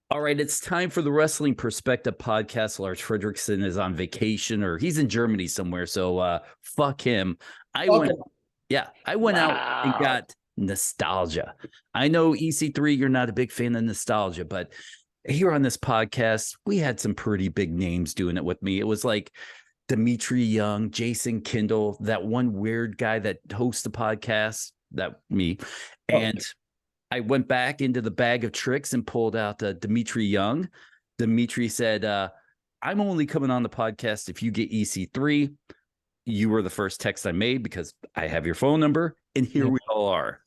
All right, it's time for the Wrestling Perspective podcast. Lars Frederiksen is on vacation or he's in Germany somewhere, so fuck him. I went out and got nostalgia. I know EC3, you're not a big fan of nostalgia, but here on this podcast, we had some pretty big names doing it with me. It was like Dmitri Young, Jason Kindle, that one weird guy that hosts the podcast, that me. And I went back into the bag of tricks and pulled out Dmitri Young. Dmitri said, I'm only coming on the podcast if you get EC3. You were the first text I made because I have your phone number, and here we all are.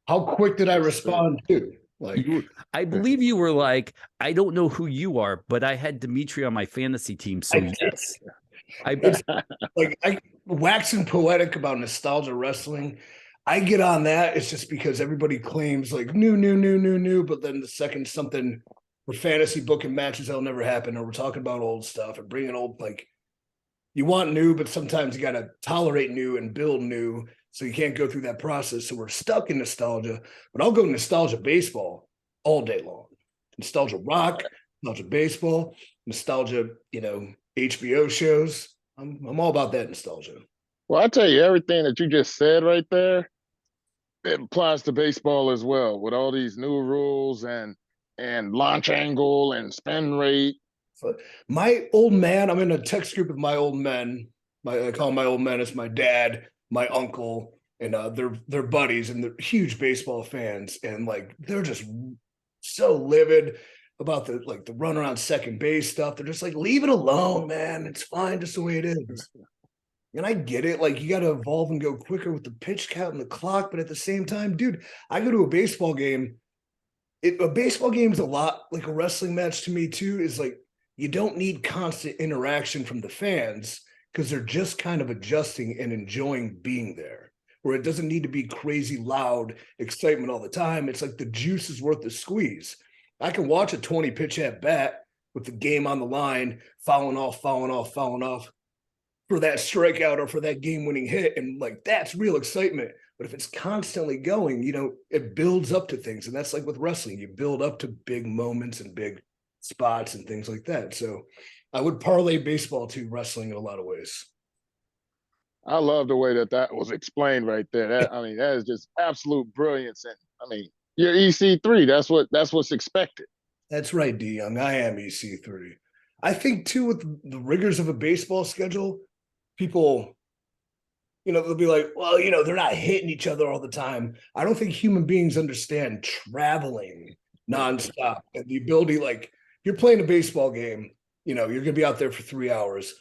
How quick did I respond to? I believe you were like, I don't know who you are, but I had Dmitri on my fantasy team, so yes. It's like I waxing poetic about nostalgia wrestling. I get on that. It's just because everybody claims like new, but then the second something for fantasy booking matches that'll never happen, or we're talking about old stuff and bringing old, like you want new, but sometimes you got to tolerate new and build new, so you can't go through that process. So we're stuck in nostalgia. But I'll go nostalgia baseball all day long. Nostalgia rock, nostalgia baseball, nostalgia, HBO shows. I'm all about that nostalgia. Well, I tell you, everything that you just said right there, it applies to baseball as well, with all these new rules and launch angle and spin rate. So my old man, I'm in a text group with my old men. I call them my old men. It's my dad, my uncle, and they're buddies, and they're huge baseball fans, and like they're just so livid about the run around second base stuff. They're just like, leave it alone, man. It's fine just the way it is. And I get it. Like, you got to evolve and go quicker with the pitch count and the clock. But at the same time, dude, I go to a baseball game. A baseball game is a lot like a wrestling match to me, too, is like you don't need constant interaction from the fans because they're just kind of adjusting and enjoying being there, where it doesn't need to be crazy loud excitement all the time. It's like the juice is worth the squeeze. I can watch a 20 pitch at bat with the game on the line, fouling off for that strikeout or for that game-winning hit, and like that's real excitement. But if it's constantly going, it builds up to things, and that's like with wrestling, you build up to big moments and big spots and things like that. So I would parlay baseball to wrestling in a lot of ways. I love the way that was explained right there. That is just absolute brilliance. And you're EC3. That's what's expected. That's right, D Young. I am EC3. I think too, with the rigors of a baseball schedule, people, they'll be like, well, they're not hitting each other all the time. I don't think human beings understand traveling nonstop and the ability, like you're playing a baseball game, you're going to be out there for 3 hours.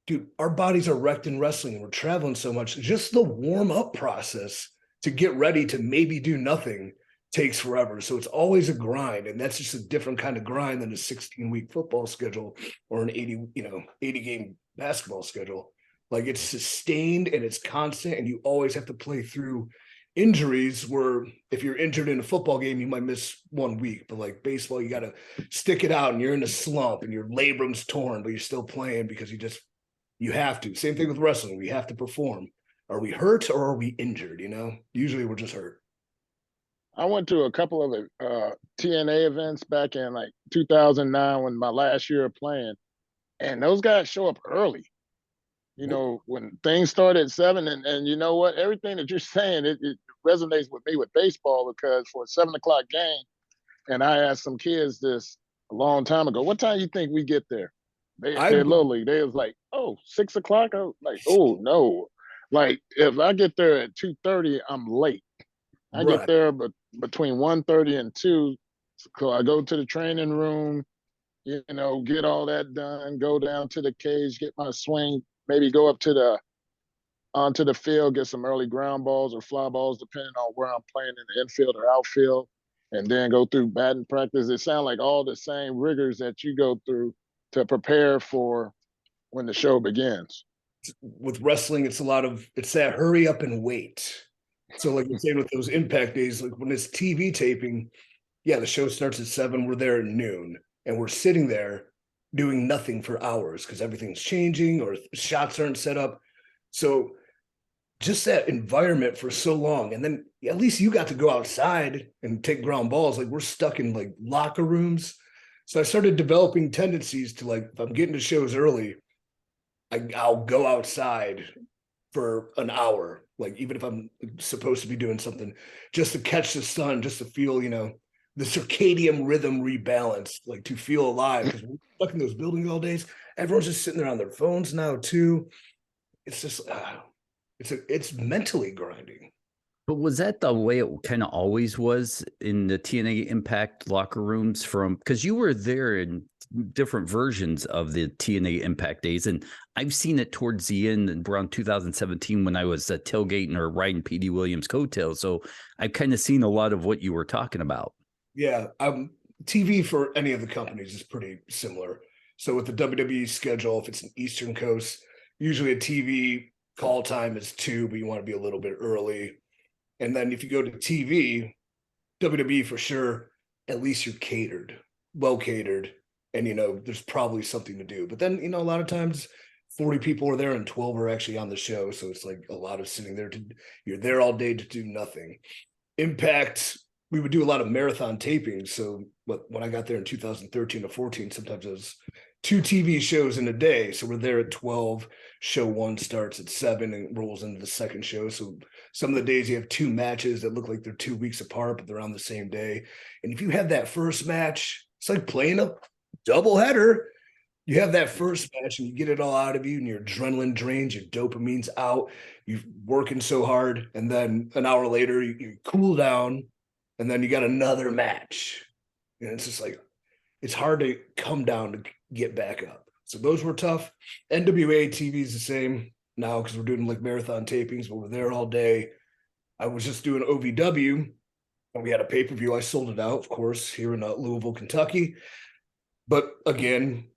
Dude, our bodies are wrecked in wrestling and we're traveling so much. Just the warm up process to get ready to maybe do nothing takes forever. So it's always a grind. And that's just a different kind of grind than a 16-week football schedule or an 80 game basketball schedule. Like it's sustained and it's constant, and you always have to play through injuries where if you're injured in a football game, you might miss 1 week, but like baseball, you got to stick it out and you're in a slump and your labrum's torn, but you're still playing because you have to. Same thing with wrestling. We have to perform. Are we hurt or are we injured? Usually we're just hurt. I went to a couple of TNA events back in like 2009 when my last year of playing, and those guys show up early. When things start at 7, and you know what? Everything that you're saying, it resonates with me with baseball, because for a 7 o'clock game, and I asked some kids this a long time ago, what time you think we get there? They're literally, they was like, 6 o'clock? I was like, oh, no. Like, if I get there at 2:30, I'm late. I get there between 1:30 and 2, so I go to the training room, get all that done, go down to the cage, get my swing, maybe go up onto the field, get some early ground balls or fly balls, depending on where I'm playing in the infield or outfield, and then go through batting practice. It sounds like all the same rigors that you go through to prepare for when the show begins. With wrestling, it's that hurry up and wait. So like you're saying with those impact days, like when it's TV taping, the show starts at 7, we're there at noon, and we're sitting there doing nothing for hours because everything's changing or shots aren't set up. So just that environment for so long. And then at least you got to go outside and take ground balls. Like we're stuck in like locker rooms So I started developing tendencies to, like, if I'm getting to shows early, I'll go outside for an hour, like even if I'm supposed to be doing something, just to catch the sun, just to feel, the circadian rhythm rebalance, like to feel alive. Because we're stuck in those buildings all days. Everyone's just sitting there on their phones now too. It's just, it's mentally grinding. But was that the way it kind of always was in the TNA Impact locker rooms because you were there in different versions of the TNA Impact days. And I've seen it towards the end around 2017 when I was tailgating or riding PD Williams' coattails. So I've kind of seen a lot of what you were talking about. Yeah. TV for any of the companies is pretty similar. So with the WWE schedule, if it's an Eastern Coast, usually a TV call time is 2, but you want to be a little bit early. And then if you go to TV, WWE for sure, at least you're catered, well catered. And, there's probably something to do. But then, a lot of times 40 people are there and 12 are actually on the show. So it's like a lot of sitting there. You're there all day to do nothing. Impact, we would do a lot of marathon tapings. So when I got there in 2013 or 14, sometimes it was 2 TV shows in a day. So we're there at 12. Show 1 starts at 7 and rolls into the second show. So some of the days you have 2 matches that look like they're 2 weeks apart, but they're on the same day. And if you have that first match, it's like playing a double header. You have that first match and you get it all out of you and your adrenaline drains, your dopamine's out, you're working so hard. And then an hour later, you cool down and then you got another match. And it's just like, it's hard to come down to get back up. So those were tough. NWA TV is the same now because we're doing like marathon tapings, but we're there all day. I was just doing OVW and we had a pay-per-view. I sold it out, of course, here in Louisville, Kentucky. But again,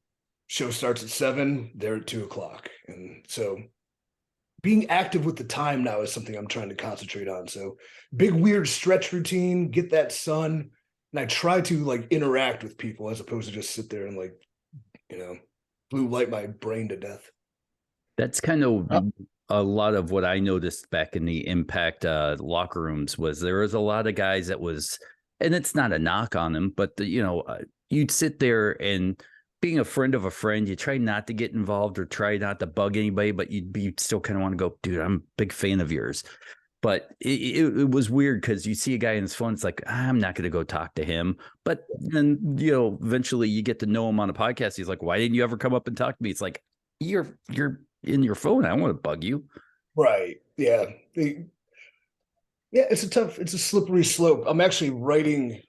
show starts at 7, there at 2:00. And so being active with the time now is something I'm trying to concentrate on. So big, weird stretch routine, get that sun. And I try to like interact with people as opposed to just sit there and like, blue light my brain to death. That's kind of a lot of what I noticed back in the Impact locker rooms was there was a lot of guys that was, and it's not a knock on them, but you'd sit there and being a friend of a friend, you try not to get involved or try not to bug anybody, but you'd still kind of want to go, dude, I'm a big fan of yours. But it was weird because you see a guy in his phone, it's like, I'm not going to go talk to him. But then, eventually you get to know him on a podcast. He's like, why didn't you ever come up and talk to me? It's like, you're in your phone. I don't want to bug you. Right. Yeah. It's a slippery slope. I'm actually writing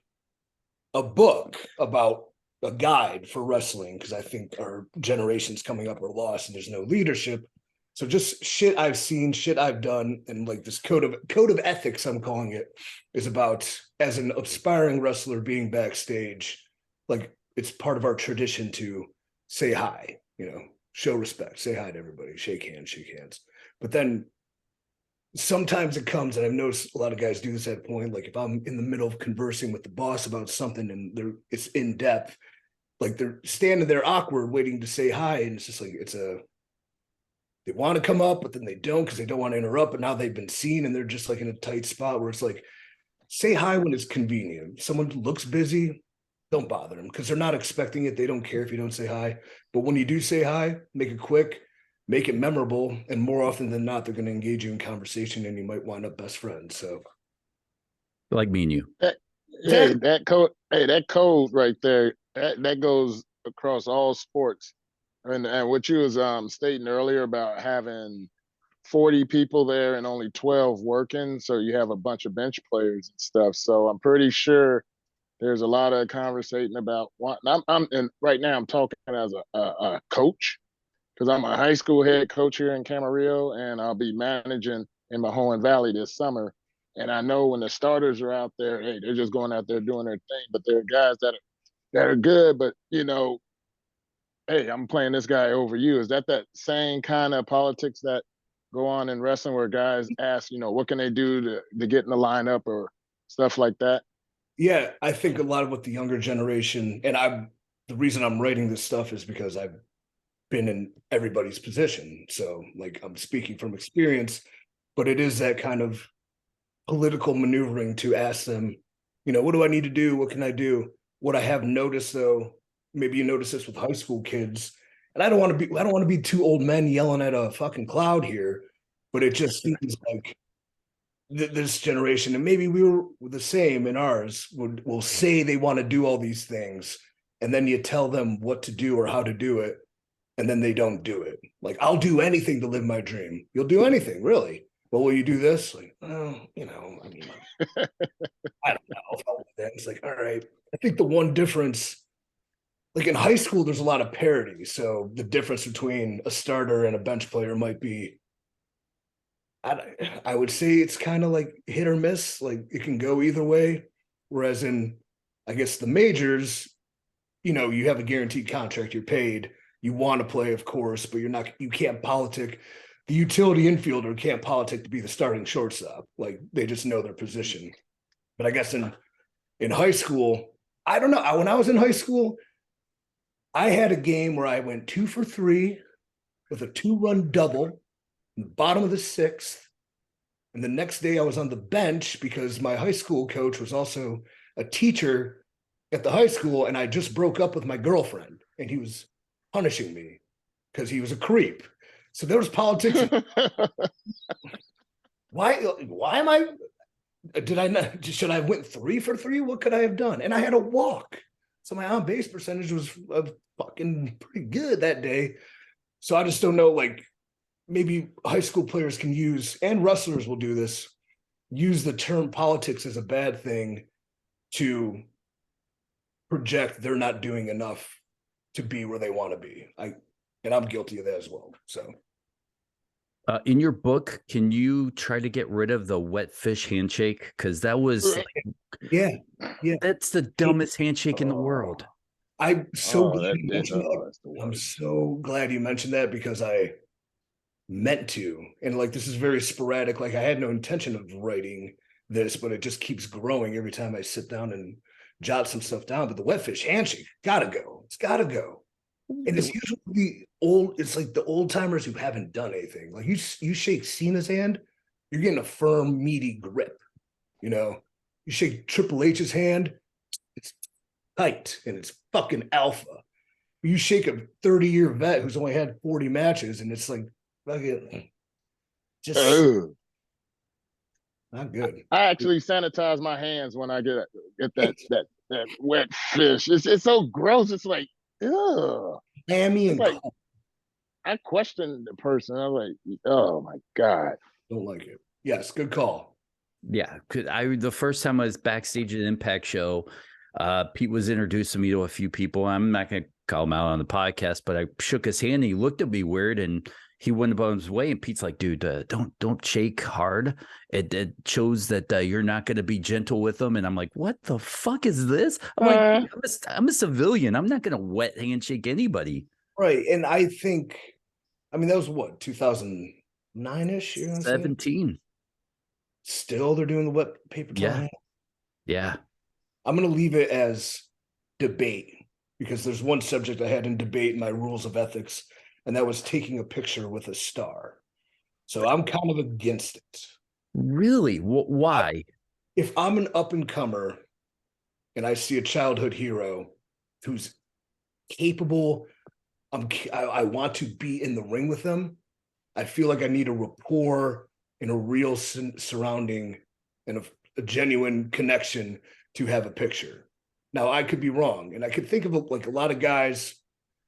a book about a guide for wrestling because I think our generations coming up are lost and there's no leadership. So just shit I've seen, shit I've done, and like this code of ethics, I'm calling it, is about as an aspiring wrestler being backstage, like it's part of our tradition to say hi, show respect, say hi to everybody, shake hands. But then sometimes it comes, and I've noticed a lot of guys do this at a point, like if I'm in the middle of conversing with the boss about something and it's in depth, like they're standing there awkward waiting to say hi, and it's just like they want to come up, but then they don't because they don't want to interrupt. But now they've been seen and they're just like in a tight spot where it's like, say hi when it's convenient. If someone looks busy, don't bother them because they're not expecting it. They don't care if you don't say hi. But when you do say hi, make it quick, make it memorable. And more often than not, they're going to engage you in conversation and you might wind up best friends. So like me and you. That code right there, that goes across all sports. And what you was stating earlier about having 40 people there and only 12 working, so you have a bunch of bench players and stuff. So I'm pretty sure there's a lot of conversation about what and right now I'm talking as a coach because I'm a high school head coach here in Camarillo and I'll be managing in Mahoning Valley this summer. And I know when the starters are out there, hey, they're just going out there doing their thing, but there are guys that are good, but hey, I'm playing this guy over you. Is that same kind of politics that go on in wrestling where guys ask, what can they do to get in the lineup or stuff like that? Yeah, I think a lot of what the younger generation, and the reason I'm writing this stuff is because I've been in everybody's position. So like I'm speaking from experience, but it is that kind of political maneuvering to ask them, what do I need to do? What can I do? What I have noticed though, maybe you notice this with high school kids, and I don't want to be two old men yelling at a fucking cloud here, but it just seems like this generation, and maybe we were the same in ours, will say they want to do all these things, and then you tell them what to do or how to do it, and then they don't do it. Like, I'll do anything to live my dream. You'll do anything, really? Well, will you do this? Like, oh, you know, I mean, I don't know. It's like, all right. I think the one difference, like in high school, there's a lot of parity. So the difference between a starter and a bench player might be, I would say it's kind of like hit or miss. Like it can go either way. Whereas in, I guess, the majors, you know, you have a guaranteed contract, you're paid, you want to play, of course, but you can't politic. The utility infielder can't politic to be the starting shortstop. Like they just know their position. But I guess in high school, I don't know. When I was in high school, I had a game where I went 2 for 3 with a 2-run double in the bottom of the 6th. And the next day I was on the bench because my high school coach was also a teacher at the high school. And I just broke up with my girlfriend and he was punishing me because he was a creep. So there was politics. Why am I? Did I not? Should I have went 3 for 3? What could I have done? And I had a walk, so my on base percentage was fucking pretty good that day. So I just don't know. Like maybe high school players can use, and wrestlers will do this, use the term politics as a bad thing to project they're not doing enough to be where they want to be. And I'm guilty of that as well. So, in your book, can you try to get rid of the wet fish handshake? Because that was, yeah, that's the dumbest handshake in the world. I'm so glad you mentioned that. I'm so glad you mentioned that because I meant to, and like this is very sporadic. Like I had no intention of writing this, but it just keeps growing every time I sit down and jot some stuff down. But the wet fish handshake gotta go. It's gotta go. And it's usually it's like the old timers who haven't done anything. Like you shake Cena's hand, you're getting a firm, meaty grip. You know, you shake Triple H's hand, it's tight and it's fucking alpha. You shake a 30-year vet who's only had 40 matches, and it's like fucking just not good. I actually sanitize my hands when I get that wet fish. It's so gross. It's like, ugh. Hammy and like, I questioned the person. I was like, oh my God. Don't like it. Yes, good call. Yeah, the first time I was backstage at an Impact show, Pete was introducing me to a few people. I'm not going to call him out on the podcast, but I shook his hand and he looked at me weird and he went about his way. And Pete's like, dude, don't shake hard. It shows that you're not going to be gentle with them. And I'm like, what the fuck is this? I'm like, I'm a civilian. I'm not going to wet handshake anybody. Right. And I think, I mean, that was what, 2009-ish? 17. Still, they're doing the wet paper towel. Yeah. I'm going to leave it as debate because there's one subject I had in debate in my rules of ethics, and that was taking a picture with a star. So I'm kind of against it. Really? Why? If I'm an up-and-comer and I see a childhood hero who's capable, I want to be in the ring with them, I feel like I need a rapport and a real surrounding and a genuine connection to have a picture. Now, I could be wrong, and I could think of like a lot of guys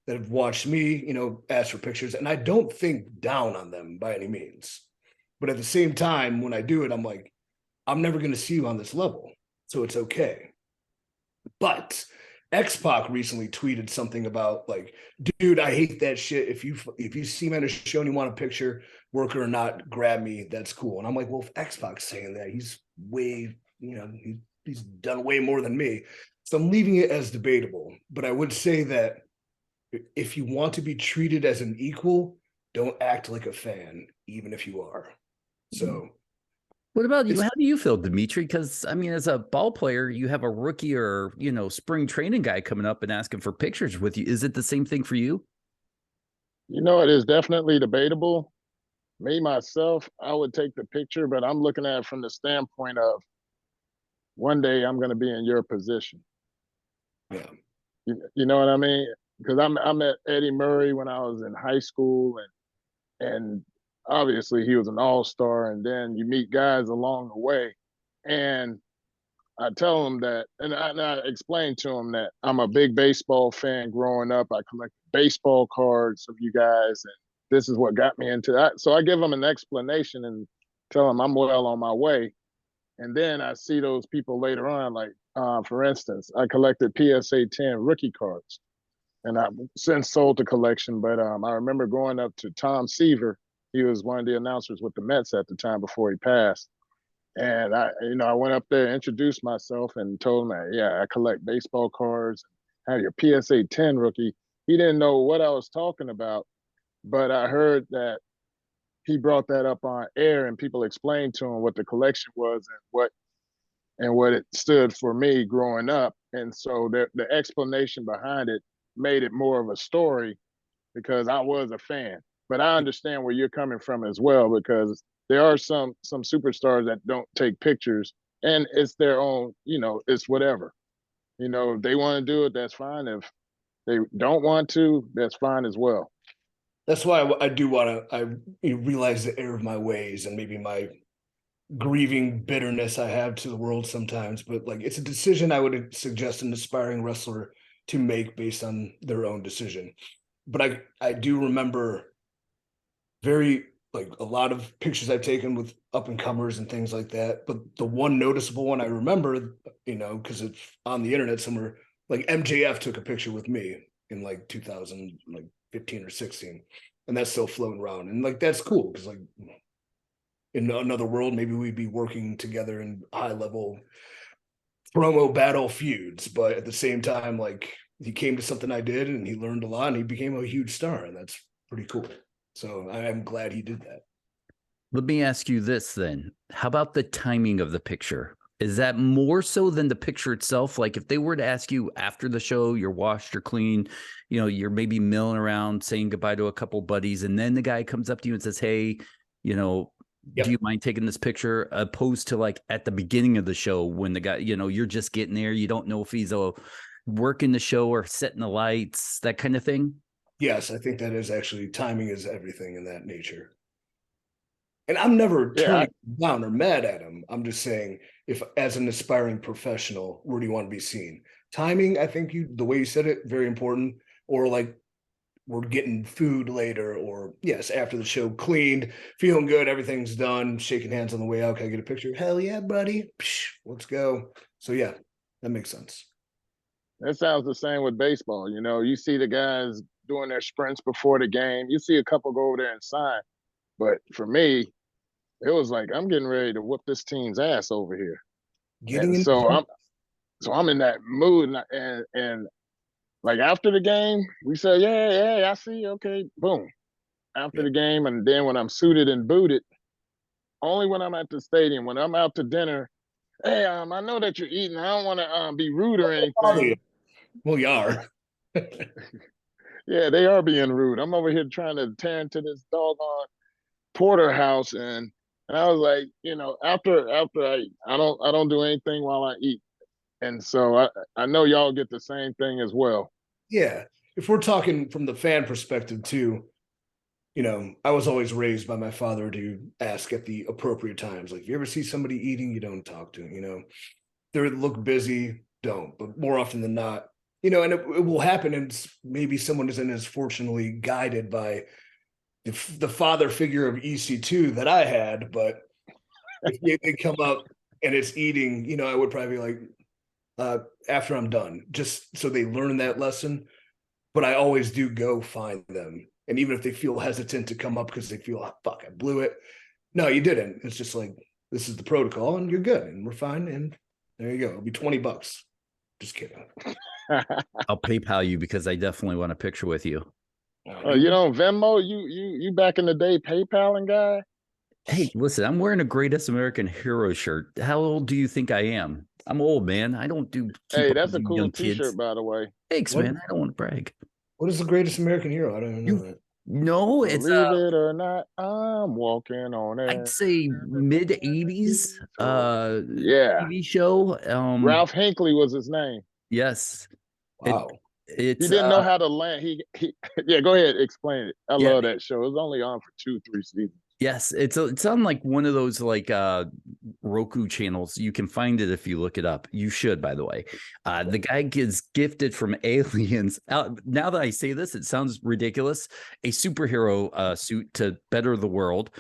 that have watched me, you know, ask for pictures, and I don't think down on them by any means. But at the same time, when I do it, I'm like, I'm never going to see you on this level, so it's okay. But X-Pac recently tweeted something about like, dude, I hate that shit. If you see me on a show and you want a picture, worker or not, grab me. That's cool. And I'm like, well, if X-Pac's saying that, he's way, you know, he's done way more than me. So I'm leaving it as debatable. But I would say that if you want to be treated as an equal, don't act like a fan, even if you are. So what about you? How do you feel, Dmitri? Because I mean, as a ball player, you have a rookie or, you know, spring training guy coming up and asking for pictures with you. Is it the same thing for you? You know, it is definitely debatable. Me, myself, I would take the picture, but I'm looking at it from the standpoint of one day I'm going to be in your position. Yeah. You know what I mean? Because I met Eddie Murray when I was in high school, and obviously he was an all-star, and then you meet guys along the way. And I tell him that, and I explain to him that I'm a big baseball fan growing up. I collected baseball cards of you guys, and this is what got me into that. So I give him an explanation and tell him I'm well on my way. And then I see those people later on, like, for instance, I collected PSA 10 rookie cards, and I've since sold the collection. But I remember going up to Tom Seaver. He was one of the announcers with the Mets at the time before he passed. And I went up there, introduced myself, and told him, yeah, I collect baseball cards. I have your PSA 10 rookie. He didn't know what I was talking about, but I heard that he brought that up on air, and people explained to him what the collection was and what it stood for me growing up. And so the explanation behind it made it more of a story because I was a fan. But I understand where you're coming from as well, because there are some superstars that don't take pictures, and it's their own, it's whatever. If they want to do it, that's fine. If they don't want to, that's fine as well. That's why I do want to, I realize the error of my ways and maybe my grieving bitterness I have to the world sometimes, but like, it's a decision I would suggest an aspiring wrestler to make based on their own decision. But I do remember like a lot of pictures I've taken with up and comers and things like that. But the one noticeable one I remember, because it's on the internet somewhere, like MJF took a picture with me in like 2015 or 16, and that's still floating around. And like, that's cool because like in another world, maybe we'd be working together in high level promo battle feuds. But at the same time, like, he came to something I did and he learned a lot and he became a huge star, and that's pretty cool. So I'm glad he did that. Let me ask you this then. How about the timing of the picture? Is that more so than the picture itself? Like if they were to ask you after the show, you're washed, you're clean, you're maybe milling around saying goodbye to a couple buddies, and then the guy comes up to you and says, hey, do you mind taking this picture? Opposed to like at the beginning of the show when the guy, you're just getting there. You don't know if he's working the show or setting the lights, that kind of thing. Yes, I think that is actually, timing is everything in that nature. And I'm never turning down or mad at him. I'm just saying, if as an aspiring professional, where do you want to be seen? Timing, I think the way you said it, very important. Or like, we're getting food later, or yes, after the show, cleaned, feeling good, everything's done, shaking hands on the way out. Can I get a picture? Hell yeah, buddy. Psh, let's go. So yeah, that makes sense. That sounds the same with baseball. You see the guys doing their sprints before the game. You see a couple go over there and sign. But for me, it was like, I'm getting ready to whoop this team's ass over here. So I'm in that mood, and like after the game, we say, yeah, I see, okay, boom. After the game, and then when I'm suited and booted, only when I'm at the stadium, when I'm out to dinner, hey, I know that you're eating. I don't want to be rude or anything. Well, you are. Yeah, they are being rude. I'm over here trying to tear into this doggone porterhouse, and I was like, after I don't do anything while I eat, and so I know y'all get the same thing as well. Yeah, if we're talking from the fan perspective too, I was always raised by my father to ask at the appropriate times. Like, if you ever see somebody eating, you don't talk to them. They look busy, don't. But more often than not, and it will happen, and maybe someone isn't as fortunately guided by the father figure of EC2 that I had. But if they come up and it's eating, I would probably be like, after I'm done, just so they learn that lesson. But I always do go find them. And even if they feel hesitant to come up because they feel, oh, fuck, I blew it. No, you didn't. It's just like, this is the protocol and you're good and we're fine. And there you go. It'll be $20. Just kidding. I'll PayPal you because I definitely want a picture with you. Venmo, you back in the day PayPaling guy? Hey, listen, I'm wearing a Greatest American Hero shirt. How old do you think I am? I'm old, man. I don't do. Hey, that's a cool T-shirt, by the way. Thanks, man. I don't want to brag. What is the Greatest American Hero? I don't even know that. No, it's believe it or not, I'm walking on it. I'd say mid 80s. Yeah, TV show. Ralph Hinckley was his name. Yes. Wow. He didn't know how to land. He yeah, go ahead, explain it. I love that show. It was only on for 2-3 seasons. Yes, it's on like one of those like Roku channels. You can find it if you look it up. You should, by the way. The guy gets gifted from aliens. Now that I say this, it sounds ridiculous. A superhero suit to better the world.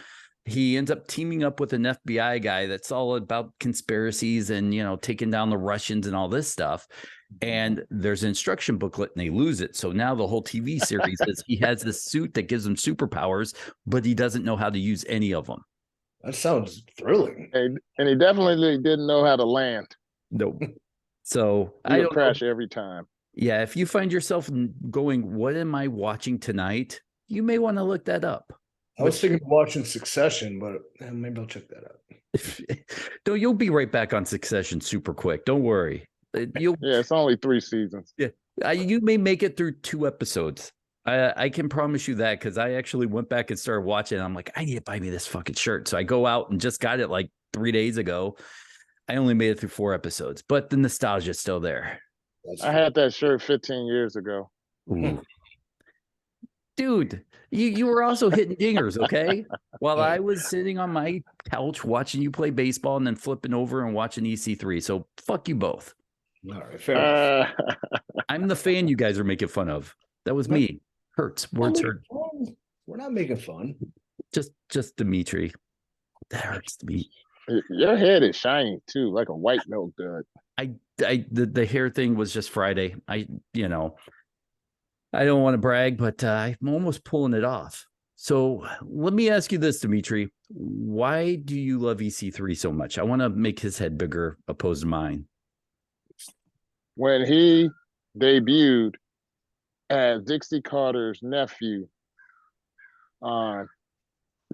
He ends up teaming up with an FBI guy that's all about conspiracies and, you know, taking down the Russians and all this stuff. And there's an instruction booklet and they lose it. So now the whole TV series is he has this suit that gives him superpowers, but he doesn't know how to use any of them. That sounds thrilling. And he definitely didn't know how to land. Nope. So I don't crash every time. Yeah. If you find yourself going, what am I watching tonight? You may want to look that up. I was thinking of watching Succession, but maybe I'll check that out. No, you'll be right back on Succession super quick. Don't worry. Yeah, it's only 3 seasons. Yeah, you may make it through 2 episodes. I can promise you that because I actually went back and started watching. I'm like, I need to buy me this fucking shirt. So I go out and just got it like 3 days ago. I only made it through 4 episodes, but the nostalgia is still there. I had that shirt 15 years ago. Ooh. Dude, you were also hitting dingers, okay? While I was sitting on my couch watching you play baseball and then flipping over and watching EC3. So fuck you both. All right, fair enough. I'm the fan you guys are making fun of. That was me. Hurts. Words hurt. We're not making fun. Just Dmitri. That hurts me. Your head is shiny too, like a white milk dud. The hair thing was just Friday. I don't want to brag, but I'm almost pulling it off. So let me ask you this, Dmitri. Why do you love EC3 so much? I want to make his head bigger opposed to mine. When he debuted as Dixie Carter's nephew on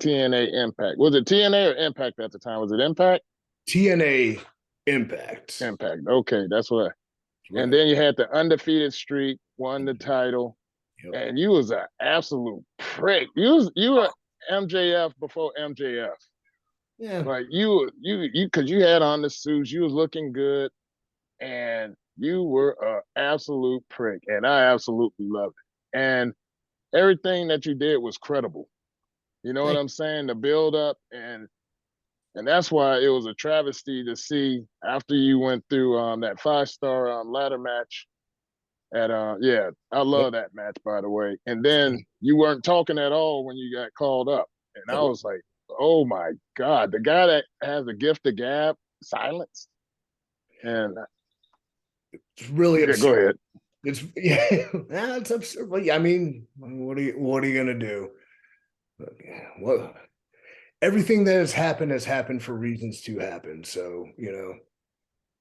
TNA Impact. Was it TNA or Impact at the time? Was it Impact? TNA Impact. Impact. Okay, that's what. Right. And then you had the undefeated streak, won the title, and you was an absolute prick. You were MJF before MJF. Yeah. Like you because you had on the suits, you was looking good, and you were an absolute prick, and I absolutely loved it. And everything that you did was credible. You know what I'm saying? The build up and that's why it was a travesty to see after you went through that 5-star ladder match at I love that match, by the way. And then you weren't talking at all when you got called up. And I was like, oh my God, the guy that has a gift of gab, silence. And it's really absurd. Go ahead. It's absurd. I mean, what are you gonna do? What everything that has happened for reasons to happen. So,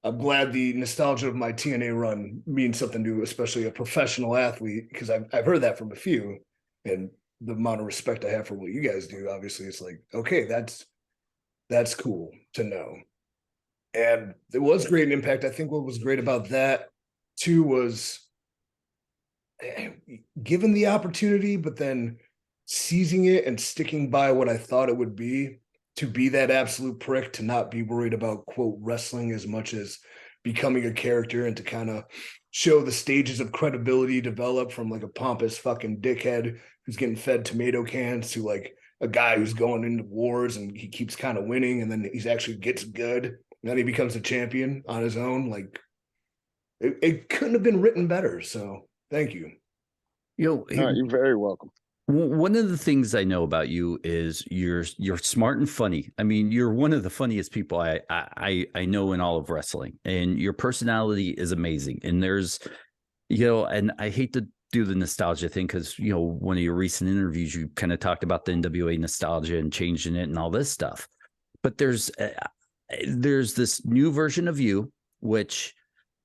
I'm glad the nostalgia of my TNA run means something to especially a professional athlete, because I've heard that from a few, and the amount of respect I have for what you guys do, obviously it's like, okay, that's cool to know. And it was great impact. I think what was great about that too was given the opportunity, but then seizing it and sticking by what I thought it would be, to be that absolute prick, to not be worried about, quote, wrestling as much as becoming a character, and to kind of show the stages of credibility develop from like a pompous fucking dickhead who's getting fed tomato cans to like a guy who's going into wars and he keeps kind of winning, and then he's actually gets good, and then he becomes a champion on his own. Like it couldn't have been written better. So thank you. You're very welcome. One of the things I know about you is you're smart and funny. I mean, you're one of the funniest people I know in all of wrestling, and your personality is amazing. And there's, and I hate to do the nostalgia thing because, one of your recent interviews, you kind of talked about the NWA nostalgia and changing it and all this stuff. But there's this new version of you, which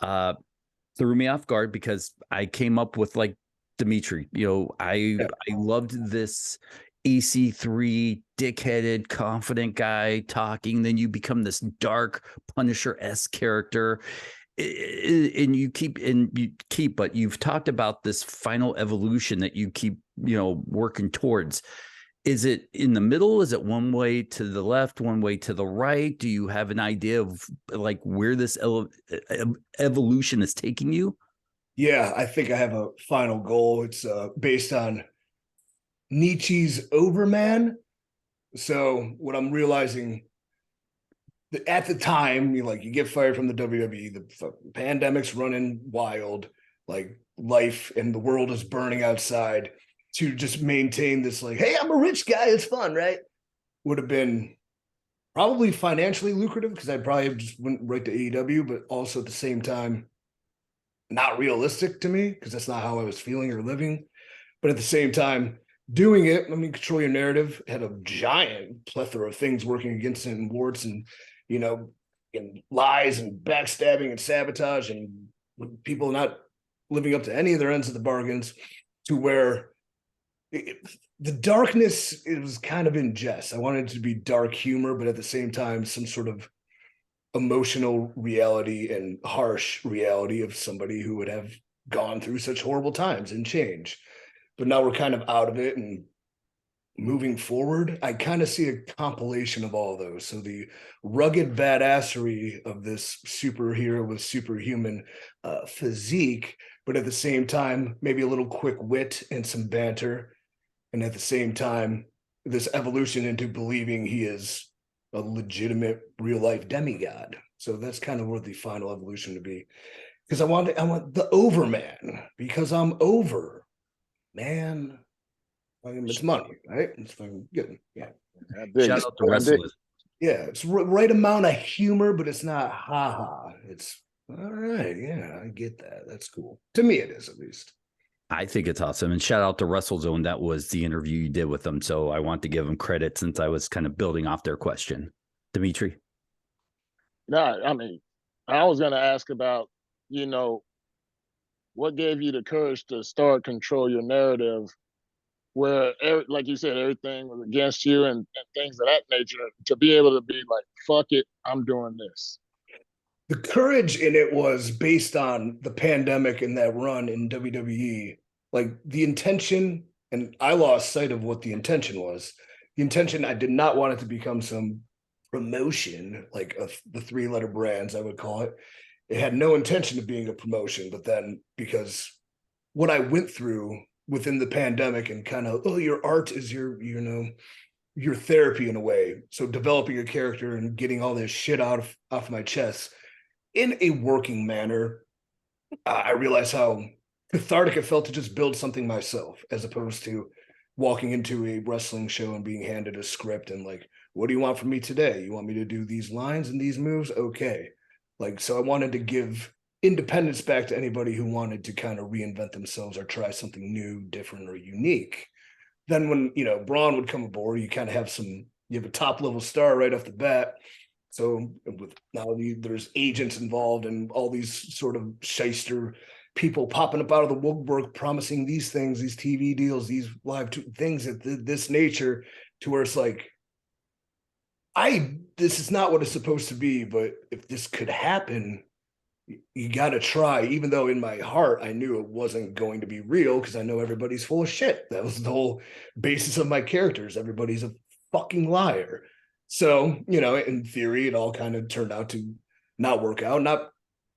threw me off guard because I came up with like Dmitri. I loved this EC3 dickheaded, confident guy talking. Then you become this dark Punisher-esque character. And but you've talked about this final evolution that you keep, working towards. Is it in the middle? Is it one way to the left, one way to the right? Do you have an idea of like where this evolution is taking you? Yeah, I think I have a final goal. It's based on Nietzsche's Overman. So what I'm realizing at the time, you get fired from the WWE, the pandemic's running wild, like life and the world is burning outside. To just maintain this, like, hey, I'm a rich guy, it's fun, right? Would have been probably financially lucrative because I'd probably have just went right to AEW, but also at the same time, not realistic to me because that's not how I was feeling or living. But at the same time, doing it, I mean, Control Your Narrative had a giant plethora of things working against it, and warts and, and lies and backstabbing and sabotage and people not living up to any of their ends of the bargains, to where the darkness, it was kind of in jest. I wanted it to be dark humor, but at the same time, some sort of emotional reality and harsh reality of somebody who would have gone through such horrible times and change. But now we're kind of out of it and moving forward. I kind of see a compilation of all of those. So the rugged badassery of this superhero with superhuman physique, but at the same time, maybe a little quick wit and some banter. And at the same time, this evolution into believing he is a legitimate real life demigod. So that's kind of where the final evolution to be. Because I want the overman, because I'm over, man. It's money, right? It's fucking good. Yeah. Shout out to wrestlers. Yeah, it's right amount of humor, but it's not haha. It's all right. Yeah, I get that. That's cool. To me, it is, at least. I think it's awesome. And shout out to WrestleZone. That was the interview you did with them. So I want to give them credit since I was kind of building off their question. Dmitri? No, I mean, I was going to ask about, what gave you the courage to start Control Your Narrative, where, like you said, everything was against you and things of that nature, to be able to be like, fuck it, I'm doing this. The courage in it was based on the pandemic and that run in WWE. Like the intention, and I lost sight of what the intention was. The intention, I did not want it to become some promotion, like the 3-letter brands, I would call it. It had no intention of being a promotion, but then because what I went through within the pandemic and kind of, your art is your therapy in a way. So developing a character and getting all this shit off my chest in a working manner, I realized how cathartic it felt to just build something myself, as opposed to walking into a wrestling show and being handed a script and like, what do you want from me today? You want me to do these lines and these moves? Okay. Like, so I wanted to give independence back to anybody who wanted to kind of reinvent themselves or try something new, different, or unique. Then when, Braun would come aboard, you kind of have you have a top level star right off the bat. So with now there's agents involved and all these sort of shyster people popping up out of the woodwork promising these things, these TV deals, these live things of this nature, to where it's like, this is not what it's supposed to be, but if this could happen, you got to try, even though in my heart, I knew it wasn't going to be real because I know everybody's full of shit. That was the whole basis of my characters. Everybody's a fucking liar. So, in theory, it all kind of turned out to not work out. Not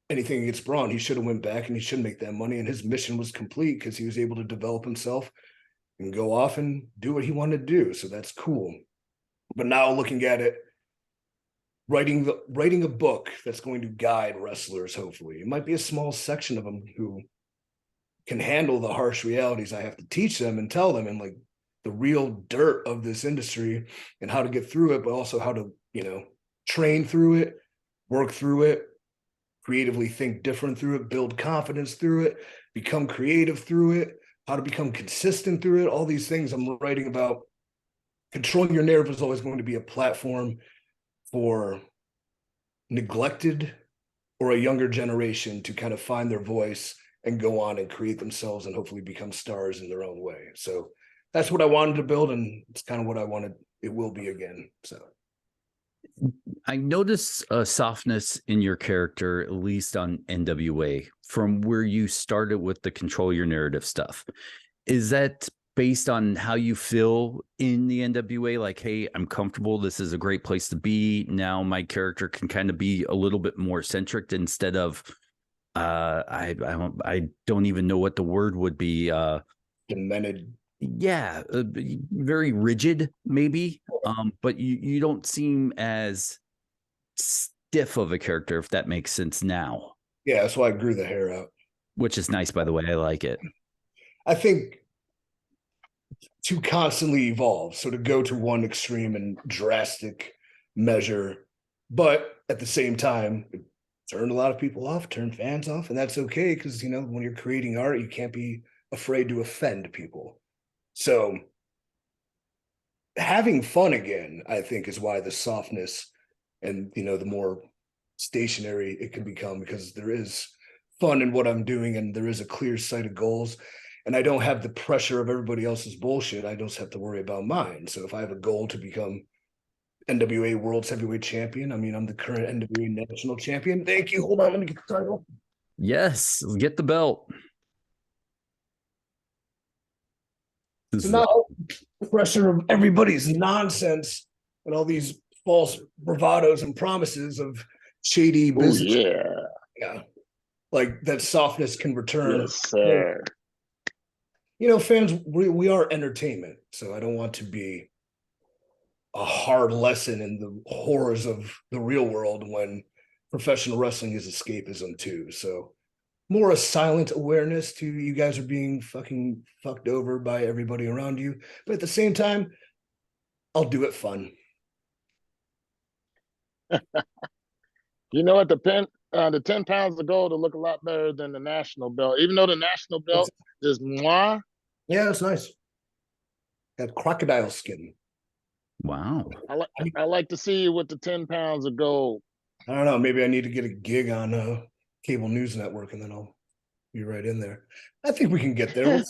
anything against Braun. He should have went back and he should make that money. And his mission was complete because he was able to develop himself and go off and do what he wanted to do. So that's cool. But now looking at it, writing a book that's going to guide wrestlers, hopefully. It might be a small section of them who can handle the harsh realities I have to teach them and tell them, and like the real dirt of this industry and how to get through it, but also how to, train through it, work through it, creatively think different through it, build confidence through it, become creative through it, how to become consistent through it. All these things I'm writing about. Controlling Your Narrative is always going to be a platform for neglected or a younger generation to kind of find their voice and go on and create themselves and hopefully become stars in their own way. So that's what I wanted to build, and it's kind of what I wanted it will be again. So I noticed a softness in your character, at least on NWA, from where you started with the Control Your Narrative stuff. Is that based on how you feel in the NWA? Like, hey, I'm comfortable. This is a great place to be. Now my character can kind of be a little bit more centric instead of I don't even know what the word would be. Demented. Yeah, very rigid, maybe. But you don't seem as stiff of a character, if that makes sense now. Yeah, that's why I grew the hair out. Which is nice, by the way. I like it. I think to constantly evolve, so to go to one extreme and drastic measure, but at the same time, it turned a lot of people off, turned fans off, and that's okay because, you know, when you're creating art, you can't be afraid to offend people. So having fun again, I think, is why the softness and, you know, the more stationary it can become, because there is fun in what I'm doing and there is a clear sight of goals. And I don't have the pressure of everybody else's bullshit. I just have to worry about mine. So if I have a goal to become NWA World's Heavyweight Champion, I mean, I'm the current NWA National Champion. Thank you. Hold on, let me get the title. Yes, get the belt. So not the pressure of everybody's nonsense and all these false bravados and promises of shady business. Yeah. Like that softness can return. Yes, sir. You know, fans, we are entertainment. So I don't want to be a hard lesson in the horrors of the real world when professional wrestling is escapism too. So more a silent awareness to you guys are being fucking fucked over by everybody around you. But at the same time, I'll do it fun. You know what? The 10 pounds of gold will look a lot better than the national belt, even though the national belt is moi. Yeah, that's nice. Got crocodile skin. Wow. I like to see you with the 10 pounds of gold. I don't know. Maybe I need to get a gig on cable news network and then I'll be right in there. I think we can get there.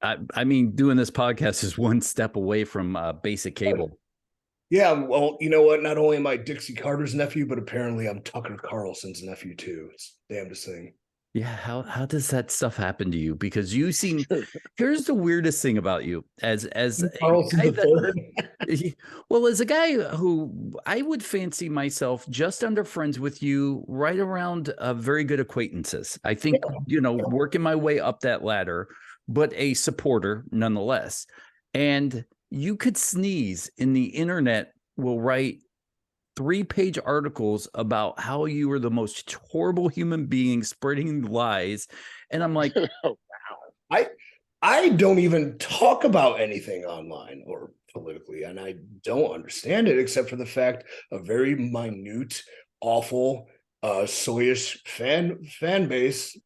I mean, doing this podcast is one step away from basic cable. Yeah, well, you know what? Not only am I Dixie Carter's nephew, but apparently I'm Tucker Carlson's nephew too. It's the damnedest thing. Yeah, how does that stuff happen to you? Because you seem. Here's the weirdest thing about you, as Carlson the third. Well, as a guy who I would fancy myself just under friends with you, right around very good acquaintances. I think working my way up that ladder, but a supporter nonetheless. And you could sneeze and the internet will write 3-page articles about how you were the most horrible human being spreading lies. And I'm like, oh, wow. I don't even talk about anything online or politically, and I don't understand it except for the fact a very minute, awful, soyish fan base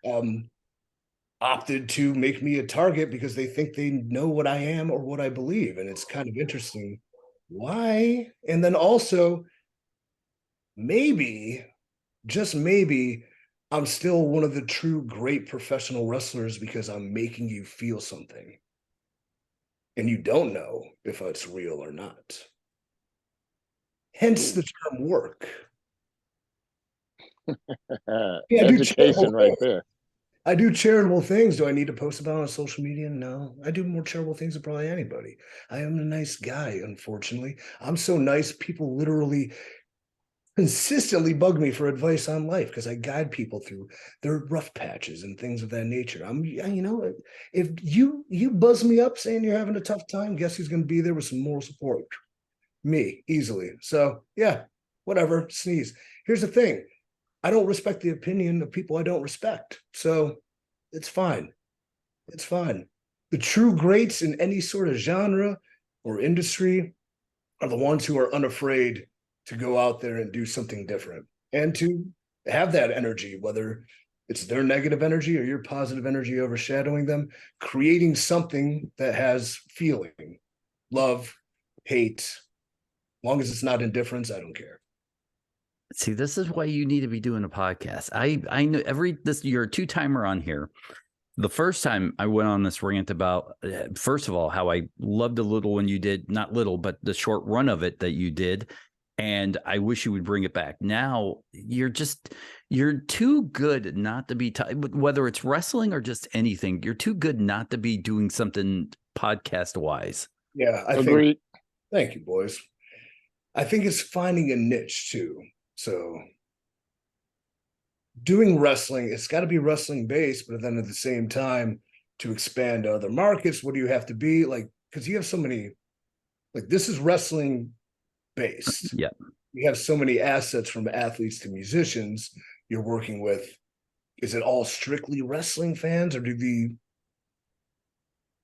opted to make me a target because they think they know what I am or what I believe. And it's kind of interesting. Why? And then also, maybe, just maybe, I'm still one of the true great professional wrestlers because I'm making you feel something. And you don't know if it's real or not. Hence the term work. Education right there. I do charitable things. Do I need to post about it on social media? No. I do more charitable things than probably anybody. I am a nice guy, unfortunately. I'm so nice, people literally consistently bug me for advice on life because I guide people through their rough patches and things of that nature. If you buzz me up saying you're having a tough time, guess who's going to be there with some moral support? Me, easily. So yeah, whatever, sneeze. Here's the thing. I don't respect the opinion of people I don't respect. So it's fine. It's fine. The true greats in any sort of genre or industry are the ones who are unafraid to go out there and do something different and to have that energy, whether it's their negative energy or your positive energy overshadowing them, creating something that has feeling, love, hate. As long as it's not indifference, I don't care. See, this is why you need to be doing a podcast. I know you're a 2-timer on here. The first time I went on this rant about, first of all, how I loved the little one you did, not little, but the short run of it that you did. And I wish you would bring it back. Now you're too good not to be, whether it's wrestling or just anything, you're too good not to be doing something podcast wise. Yeah, I Agreed. Thank you, boys. I think it's finding a niche too. So doing wrestling, it's got to be wrestling based, but then at the same time, to expand to other markets, what do you have to be like? Because you have so many, like this is wrestling based. Yeah. You have so many assets from athletes to musicians you're working with. Is it all strictly wrestling fans, or do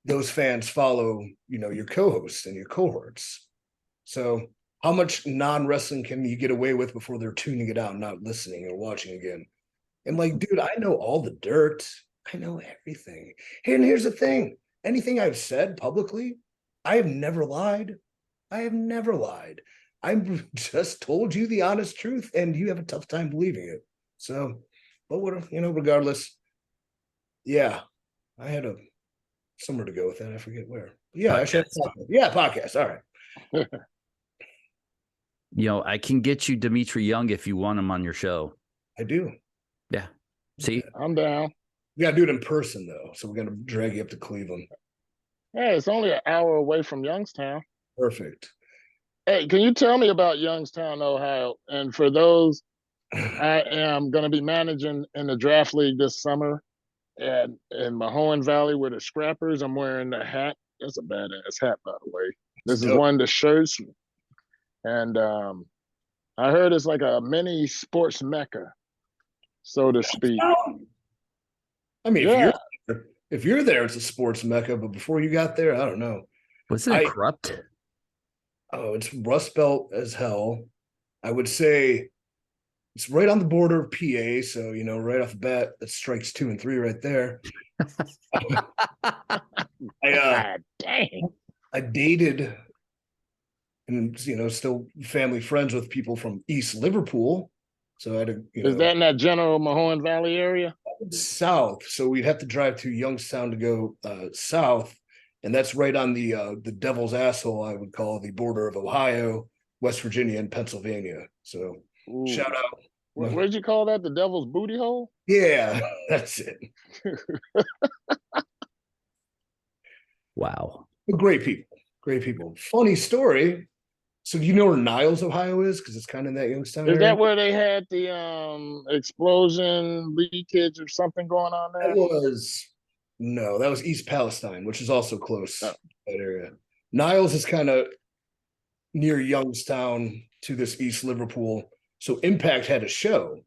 those fans follow, your co-hosts and your cohorts? So how much non-wrestling can you get away with before they're tuning it out, not listening or watching again? And like, dude, I know all the dirt. I know everything. And here's the thing. Anything I've said publicly, I have never lied. I have never lied. I've just told you the honest truth, and you have a tough time believing it. So, but what, regardless, yeah, I had somewhere to go with that. I forget where. Yeah, podcast. Actually, podcast. All right. I can get you Dmitri Young if you want him on your show. I do. Yeah. See, I'm down. We got to do it in person, though. So we're going to drag you up to Cleveland. Yeah, it's only an hour away from Youngstown. Perfect. Hey, can you tell me about Youngstown, Ohio? And for those, I am going to be managing in the draft league this summer in Mahoning Valley with the Scrappers. I'm wearing the hat. That's a badass hat, by the way. This is one of the shirts. And I heard it's like a mini sports mecca, so to speak. I mean, if you're there, it's a sports mecca. But before you got there, I don't know. Wasn't it corrupt? Oh, it's Rust Belt as hell. I would say it's right on the border of PA. So, right off the bat, that's strikes 2 and 3 right there. Dang. I dated and, still family friends with people from East Liverpool. So I had to, Is that in that general Mahoning Valley area? South. So we'd have to drive to Youngstown to go south. And that's right on the devil's asshole, I would call the border of Ohio, West Virginia, and Pennsylvania. So shout out. What did you call that? The devil's booty hole? Yeah, that's it. Wow. Great people. Great people. Funny story. So do you know where Niles, Ohio is? Because it's kind of that Youngstown area. Is that where they had the explosion leakage or something going on there? That was East Palestine, which is also close to that area. Niles is kind of near Youngstown to this East Liverpool. So Impact had a show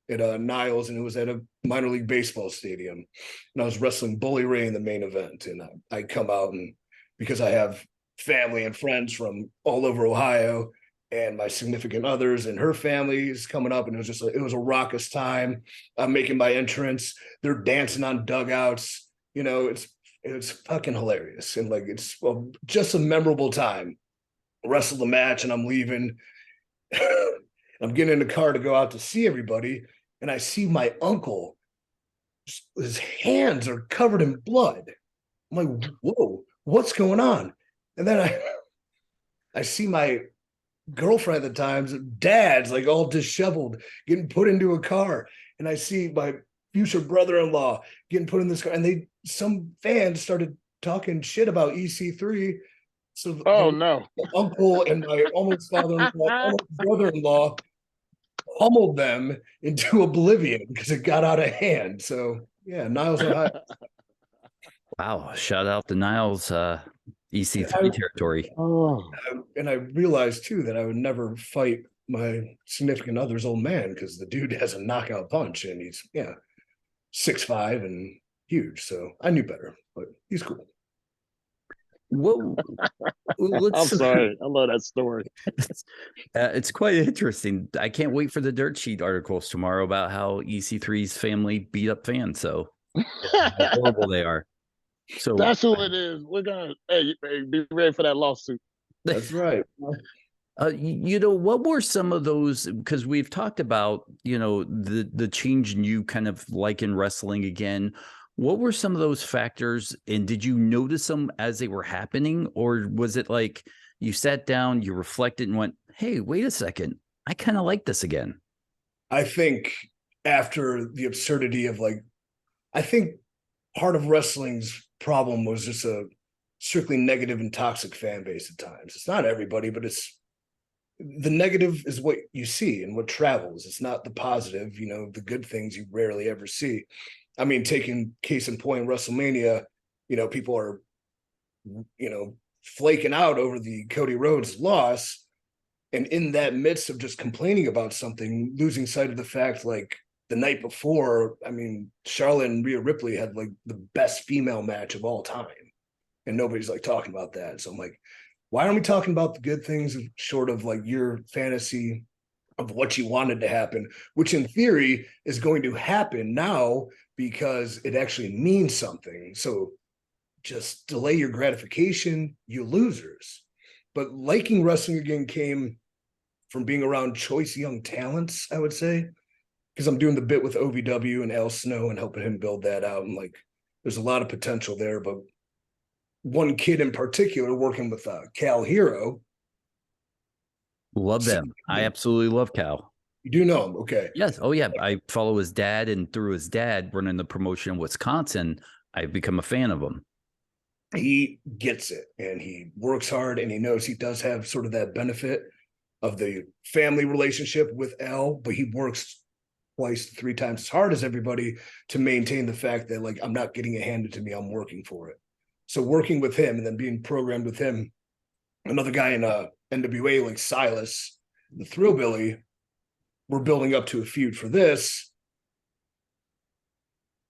at Niles, and it was at a minor league baseball stadium. And I was wrestling Bully Ray in the main event. And I come out, and because I have family and friends from all over Ohio, and my significant others and her family is coming up, and it was a raucous time. I'm making my entrance. They're dancing on dugouts. It's fucking hilarious. And like, it's just a memorable time. Wrestle the match, and I'm leaving. I'm getting in the car to go out to see everybody. And I see my uncle, his hands are covered in blood. I'm like, whoa, what's going on? And then I see my girlfriend at the time's dad's like all disheveled, getting put into a car. And I see my future brother-in-law getting put in this car. And some fans started talking shit about EC3. So no. My uncle and my almost father-in-law, almost brother-in-law pummeled them into oblivion because it got out of hand. So yeah, Niles, Ohio. Wow. Shout out to Niles, EC3 territory. And I realized too that I would never fight my significant other's old man because the dude has a knockout punch, and he's 6'5" and huge. So I knew better, but he's cool. Whoa. I'm sorry. I love that story. It's quite interesting. I can't wait for the dirt sheet articles tomorrow about how EC3's family beat up fans. So how horrible they are. So that's who it is. We're gonna be ready for that lawsuit. That's right. What were some of those? Because we've talked about the change in you kind of like in wrestling again. What were some of those factors, and did you notice them as they were happening, or was it like you sat down, you reflected, and went, "Hey, wait a second, I kind of like this again"? I think after the absurdity of I think part of wrestling's problem was just a strictly negative and toxic fan base at times. It's not everybody, but it's the negative is what you see and what travels. It's not the positive, the good things you rarely ever see. I mean, taking case in point, WrestleMania, people are, flaking out over the Cody Rhodes loss. And in that midst of just complaining about something, losing sight of the fact, like the night before, I mean, Charlotte and Rhea Ripley had like the best female match of all time. And nobody's like talking about that. So I'm like, why aren't we talking about the good things short of like your fantasy of what you wanted to happen, which in theory is going to happen now because it actually means something. So just delay your gratification, you losers. But liking wrestling again came from being around choice young talents, I would say, because I'm doing the bit with OVW and Al Snow and helping him build that out. And like, there's a lot of potential there, but one kid in particular working with Cal Hero. Love them. I absolutely love Cal. You do know him, okay? Yes. Oh yeah. I follow his dad, and through his dad running the promotion in Wisconsin, I've become a fan of him. He gets it, and he works hard, and he knows he does have sort of that benefit of the family relationship with Al, but he works twice, 3 times as hard as everybody to maintain the fact that like, I'm not getting it handed to me, I'm working for it. So working with him and then being programmed with him, another guy in NWA like Silas, the Thrillbilly, we're building up to a feud for this.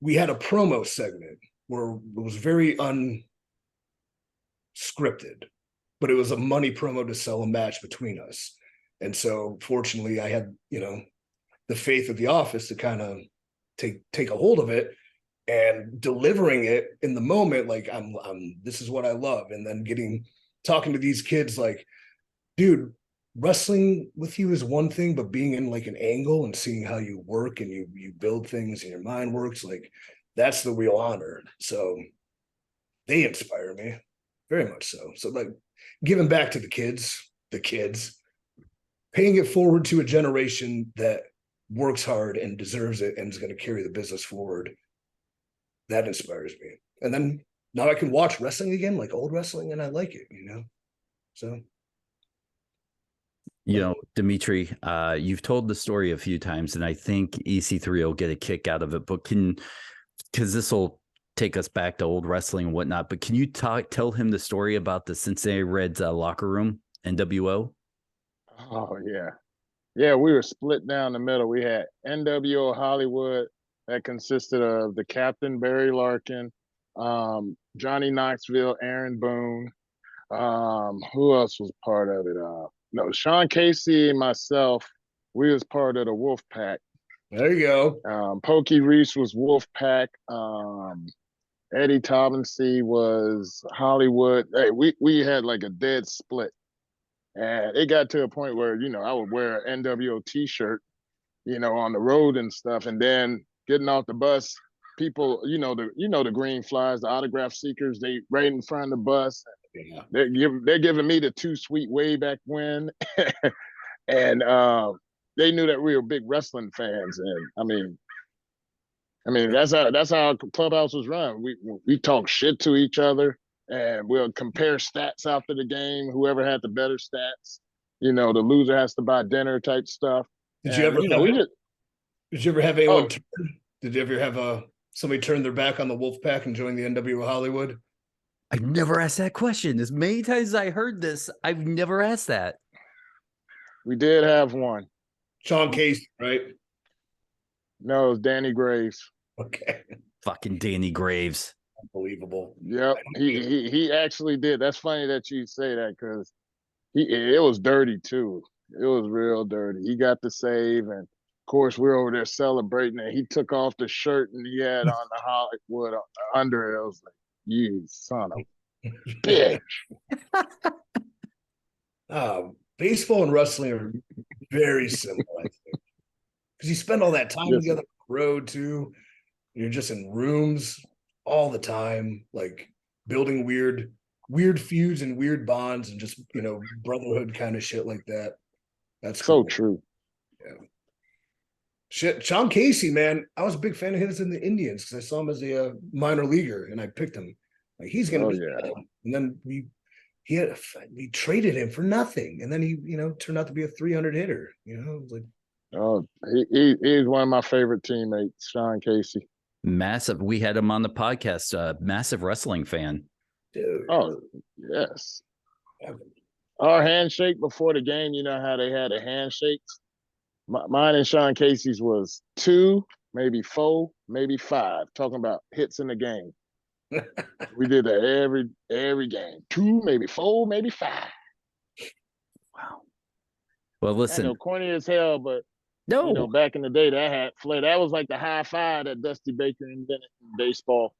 We had a promo segment where it was very unscripted, but it was a money promo to sell a match between us. And so fortunately I had, the faith of the office to kind of take a hold of it and delivering it in the moment. Like I'm this is what I love. And then talking to these kids like, dude, wrestling with you is one thing, but being in like an angle and seeing how you work and you build things and your mind works, like that's the real honor. So they inspire me very much so. So like giving back to the kids, paying it forward to a generation that works hard and deserves it and is going to carry the business forward. That inspires me. And then now I can watch wrestling again, like old wrestling, and I like it, So. Dmitri, you've told the story a few times, and I think EC3 will get a kick out of it, but because this will take us back to old wrestling and whatnot, but can you tell him the story about the Cincinnati Reds locker room, NWO? Oh, yeah. Yeah, we were split down the middle. We had NWO Hollywood that consisted of the captain, Barry Larkin, Johnny Knoxville, Aaron Boone. Who else was part of it? No, Sean Casey and myself, we was part of the Wolf Pack. There you go. Pokey Reese was Wolf Pack. Eddie Taubensee was Hollywood. Hey, we had like a dead split. And it got to a point where, I would wear an NWO t-shirt, on the road and stuff. And then getting off the bus, people, the green flies, the autograph seekers, they right in front of the bus. Yeah. They're giving me the too sweet way back when. And they knew that we were big wrestling fans. And I mean, that's how Clubhouse was run. We talk shit to each other. And we'll compare stats after the game. Whoever had the better stats, the loser has to buy dinner type stuff. Did you ever have anyone? Did you ever have somebody turn their back on the Wolfpack and join the NWO Hollywood? I've never asked that question. As many times as I heard this, I've never asked that. We did have one. Sean Casey, right? No, it was Danny Graves. Okay. Fucking Danny Graves. Unbelievable. Yep, he actually did. That's funny that you say that because it was dirty too. It was real dirty. He got the save, and of course we're over there celebrating. And he took off the shirt and he had on the Hollywood under it. I was like, "You son of a bitch." Baseball and wrestling are very similar, I think, because you spend all that time together on the road too. You're just in rooms all the time, like building weird feuds and weird bonds and just, brotherhood kind of shit like that. That's so cool. True. Yeah. Shit. Sean Casey, man, I was a big fan of his in the Indians because I saw him as a minor leaguer and I picked him. Like he's going to be, and then we traded him for nothing, and then he turned out to be a 300 hitter. Like, oh, he's one of my favorite teammates, Sean Casey. Massive. We had him on the podcast. Massive wrestling fan. Dude. Oh yes. Our handshake before the game, you know how they had a handshake? Mine and Sean Casey's was 2, maybe 4, maybe 5, talking about hits in the game. We did that every game. 2, maybe 4, maybe 5. Wow. Well, listen. I know, corny as hell, but no, back in the day, that had flair. That was like the high five that Dusty Baker invented in baseball.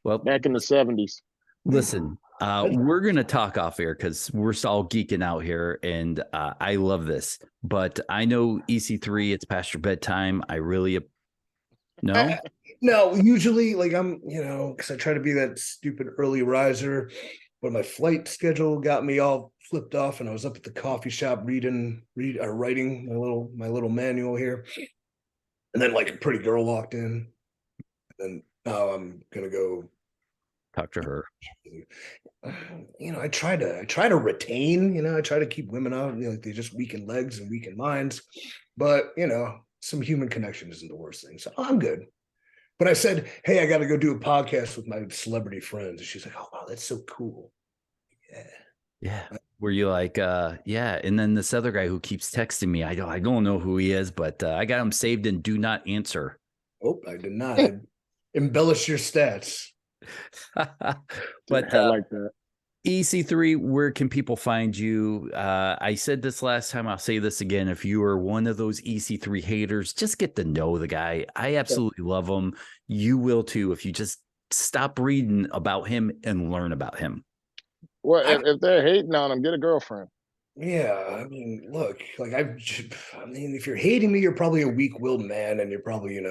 Well, back in the 70s. Listen, we're going to talk off air because we're all geeking out here, and I love this. But I know EC3, it's past your bedtime. I really no. No, usually, like, I'm, because I try to be that stupid early riser, but my flight schedule got me all flipped off, and I was up at the coffee shop writing my little manual here, and then like a pretty girl walked in, and now I'm gonna go talk to her. I try to retain. I try to keep women out. Like, they just weaken legs and weaken minds, but some human connection isn't the worst thing, so I'm good. But I said, hey, I got to go do a podcast with my celebrity friends. And she's like, oh, wow, that's so cool. Yeah. Were you like, yeah. And then this other guy who keeps texting me, I don't know who he is, but I got him saved in do not answer. Oh, I did not. Embellish your stats. But I like that. EC3, where can people find you? I said this last time. I'll say this again. If you are one of those EC3 haters, just get to know the guy. I absolutely love him. You will too if you just stop reading about him and learn about him. Well, if they're hating on him, get a girlfriend. Yeah, I mean, look, like if you're hating me, you're probably a weak-willed man, and you're probably,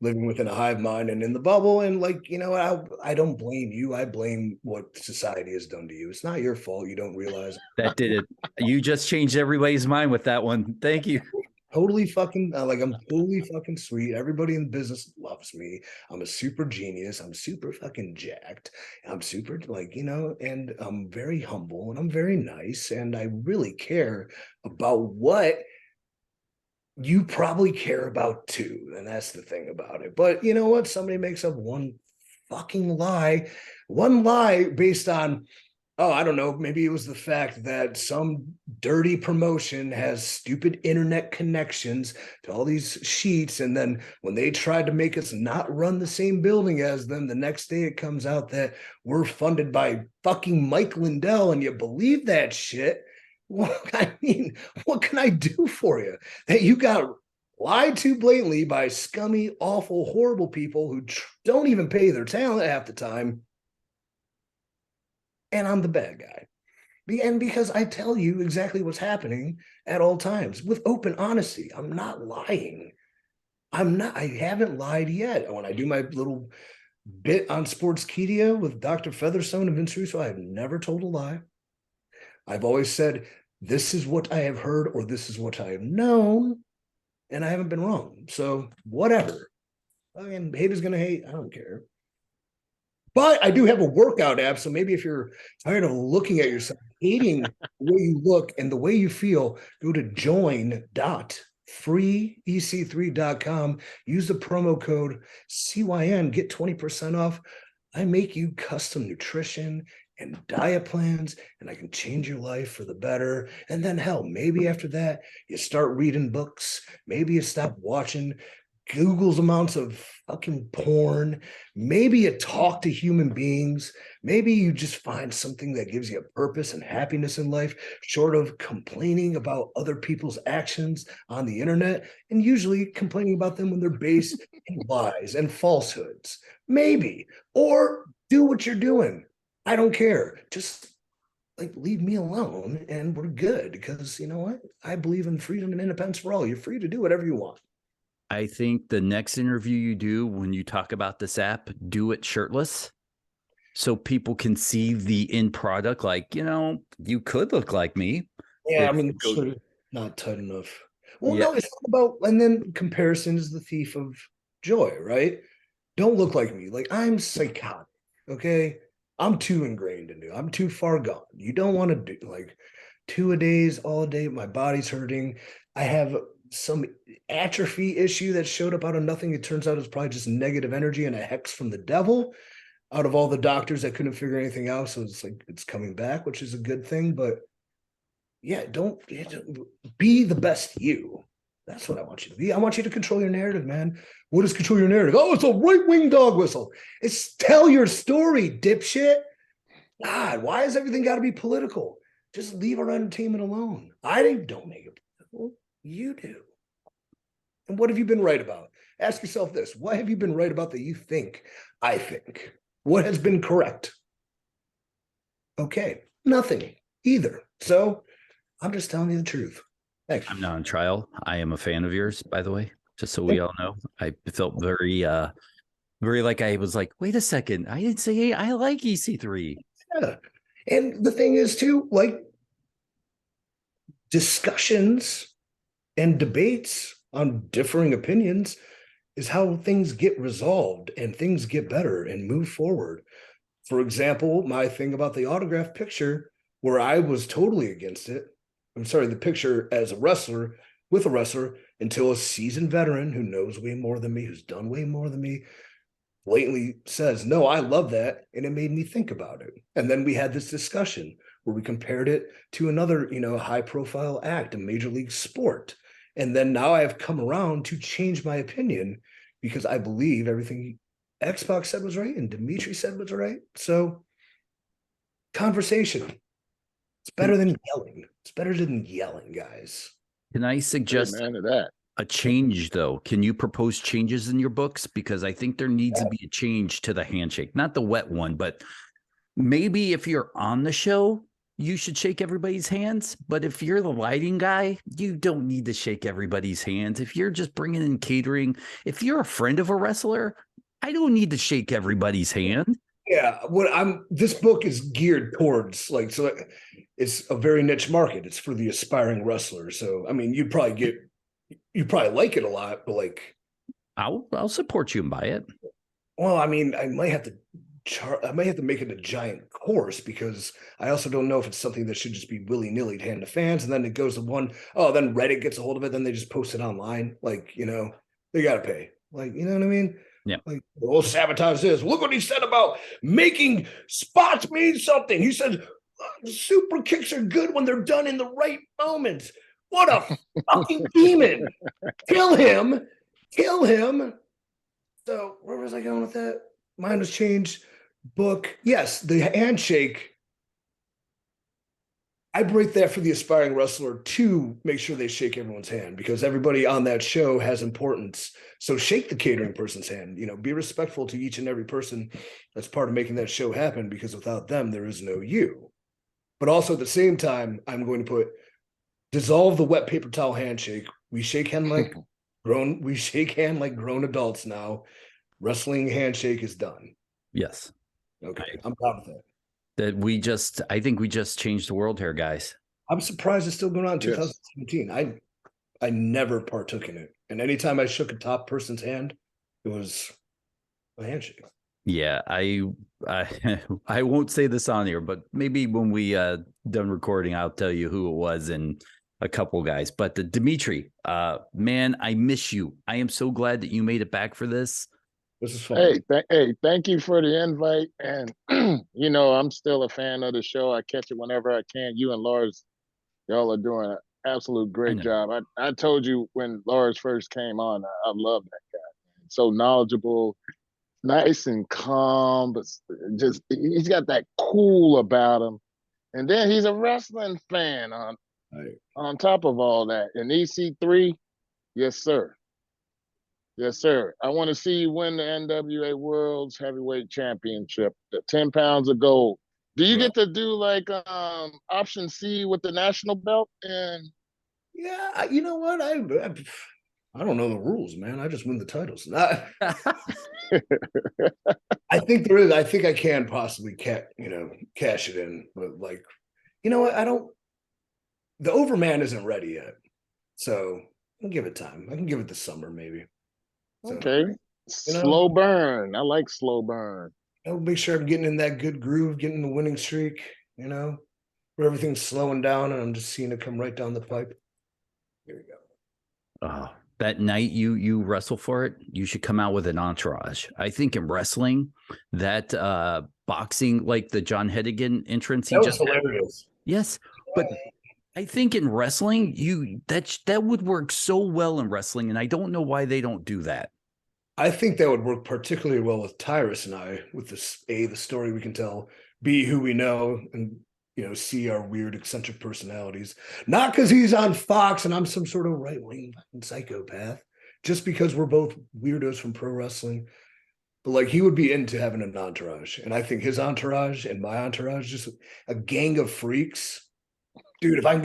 living within a hive mind and in the bubble. And like, I don't blame you. I blame what society has done to you. It's not your fault. You don't realize that did it. You just changed everybody's mind with that one. Thank you. Totally fucking I'm totally fucking sweet. Everybody in the business loves me. I'm a super genius. I'm super fucking jacked. I'm super and I'm very humble and I'm very nice. And I really care about what you probably care about too. And that's the thing about it. But you know what? Somebody makes up one lie based on, oh, I don't know, maybe it was the fact that some dirty promotion has stupid internet connections to all these sheets. And then when they tried to make us not run the same building as them, the next day it comes out that we're funded by fucking Mike Lindell, and you believe that shit. Well, I mean, what can I do for you? That you got lied to blatantly by scummy, awful, horrible people who don't even pay their talent half the time. And I'm the bad guy. And because I tell you exactly what's happening at all times with open honesty. I'm not lying. I haven't lied yet. When I do my little bit on Sportskeeda with Dr. Featherstone and Vince Russo, I have never told a lie. I've always said, this is what I have heard, or this is what I have known, and I haven't been wrong. So whatever. I mean, haters gonna hate. I don't care. But I do have a workout app, so maybe if you're tired of looking at yourself, hating the way you look and the way you feel, go to join.freeec3.com. Use the promo code CYN, get 20% off. I make you custom nutrition and diet plans, and I can change your life for the better. And then hell, maybe after that, you start reading books. Maybe you stop watching Google's amounts of fucking porn. Maybe you talk to human beings. Maybe you just find something that gives you a purpose and happiness in life, short of complaining about other people's actions on the internet, and usually complaining about them when they're based in lies and falsehoods. Maybe. Or do what you're doing. I don't care. Just leave me alone and we're good, because you know what? I believe in freedom and independence for all. You're free to do whatever you want. I think the next interview you do, when you talk about this app, do it shirtless so people can see the end product. Like, you could look like me. Yeah, I mean, sort of not tight enough. Well, Yeah. no, it's not about, and then comparison is the thief of joy, right? Don't look like me. Like, I'm psychotic, okay? I'm too ingrained into it. I'm too far gone. You don't want to do like 2-a-days all day. My body's hurting. I have some atrophy issue that showed up out of nothing. It turns out it's probably just negative energy and a hex from the devil out of all the doctors that couldn't figure anything out. So it's like it's coming back, which is a good thing. But yeah, don't be the best you. That's what I want you to be. I want you to control your narrative, man. What is control your narrative? Oh, it's a right-wing dog whistle. It's tell your story, dipshit. God, why has everything got to be political? Just leave our entertainment alone. Don't make it political. You do. And what have you been right about? Ask yourself this. What have you been right about that you think I think? What has been correct? Okay, nothing either. So I'm just telling you the truth. Thanks. I'm not on trial. I am a fan of yours, by the way, just so we all know. I felt very like I was like, wait a second. I didn't say, hey, I like EC3. Yeah. And the thing is, too, like discussions and debates on differing opinions is how things get resolved and things get better and move forward. For example, my thing about the autograph picture, where I was totally against it. I'm sorry, the picture as a wrestler with a wrestler until a seasoned veteran who knows way more than me, who's done way more than me, blatantly says, no, I love that. And it made me think about it. And then we had this discussion where we compared it to another, high profile act, a major league sport. And then now I have come around to change my opinion because I believe everything Xbox said was right and Dmitri said was right. So conversation. It's better than yelling. It's better than yelling, guys. Can I suggest a change, though? Can you propose changes in your books? Because I think there needs to be a change to the handshake. Not the wet one, but maybe if you're on the show, you should shake everybody's hands. But if you're the lighting guy, you don't need to shake everybody's hands. If you're just bringing in catering, if you're a friend of a wrestler, I don't need to shake everybody's hand. Yeah, this book is geared towards it's a very niche market. It's for the aspiring wrestler. So I mean, you probably like it a lot, but like I'll support you and buy it. Well, I mean, I might have to make it a giant course because I also don't know if it's something that should just be willy-nilly to hand to fans, and then it goes to then Reddit gets a hold of it, then they just post it online. Like, they gotta pay. Like, you know what I mean? Yeah. Like, we'll sabotage this. Look what he said about making spots mean something. He said super kicks are good when they're done in the right moments. What a fucking demon. Kill him. So where was I going with that? Mine was changed. Book. Yes, the handshake. I break that for the aspiring wrestler to make sure they shake everyone's hand because everybody on that show has importance. So shake the catering person's hand, be respectful to each and every person that's part of making that show happen because without them, there is no you. But also at the same time, I'm going to dissolve the wet paper towel handshake. We shake hand like grown adults now. Wrestling handshake is done. Yes. Okay. I'm proud of that. I think we just changed the world here, guys. I'm surprised it's still going on in 2017. I never partook in it. And anytime I shook a top person's hand, it was a handshake. Yeah, I won't say this on here, but maybe when we done recording, I'll tell you who it was and a couple guys. But the Dmitri, man, I miss you. I am so glad that you made it back for this. This is fun. Hey, thank you for the invite. And, I'm still a fan of the show. I catch it whenever I can. You and Lars, y'all are doing an absolute great job. I told you when Lars first came on, I love that guy. So knowledgeable, nice and calm, but just he's got that cool about him. And then he's a wrestling fan on top of all that. And EC3, yes, sir. Yes, sir. I want to see you win the NWA World's Heavyweight Championship, the 10 pounds of gold. Do you get to do like option C with the national belt? And yeah, you know what? I don't know the rules, man. I just win the titles. I think there is. I think I can possibly cash it in, but like, you know what? The Overman isn't ready yet, so I'll give it time. I can give it the summer maybe. So, okay. Slow burn. I like slow burn. I'll make sure I'm getting in that good groove, getting the winning streak, you know, where everything's slowing down and I'm just seeing it come right down the pipe. Here we go. That night you wrestle for it, you should come out with an entourage. I think in wrestling, that boxing, like the John Hennigan entrance, that was hilarious. Yes, but I think in wrestling, that would work so well in wrestling, and I don't know why they don't do that. I think that would work particularly well with Tyrus and I, with this the story we can tell, B, who we know, and C, our weird eccentric personalities. Not because he's on Fox and I'm some sort of right-wing psychopath, just because we're both weirdos from pro wrestling. But like, he would be into having an entourage, and I think his entourage and my entourage, just a gang of freaks, dude. If I can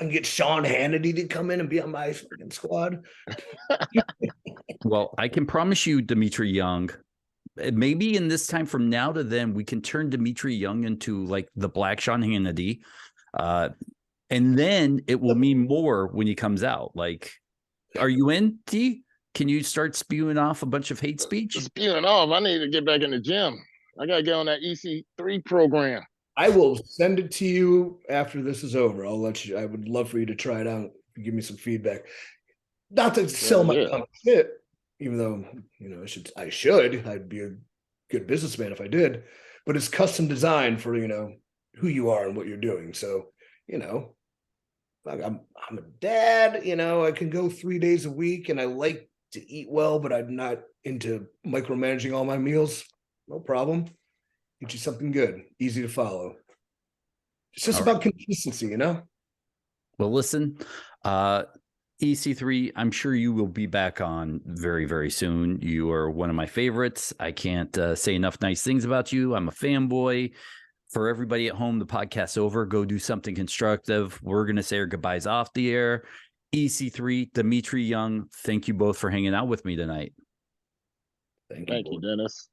get Sean Hannity to come in and be on my fucking squad. Well, I can promise you, Dmitri Young, maybe in this time from now to then, we can turn Dmitri Young into like the Black Sean Hannity, and then it will mean more when he comes out. Like, are you in, T? Can you start spewing off a bunch of hate speech? Spewing off. I need to get back in the gym. I got to get on that EC3 program. I will send it to you after this is over. I'll let you. I would love for you to try it out. Give me some feedback. Not to sell my shit, even though I should. I'd be a good businessman if I did. But it's custom designed for who you are and what you're doing. So I'm a dad. I can go 3 days a week, and I like to eat well, but I'm not into micromanaging all my meals. No problem. Get you something good, easy to follow. It's just about consistency, Well, listen, EC3, I'm sure you will be back on very, very soon. You are one of my favorites. I can't say enough nice things about you. I'm a fanboy. For everybody at home, the podcast's over. Go do something constructive. We're going to say our goodbyes off the air. EC3, Dmitri Young, thank you both for hanging out with me tonight. Thank you, Dennis.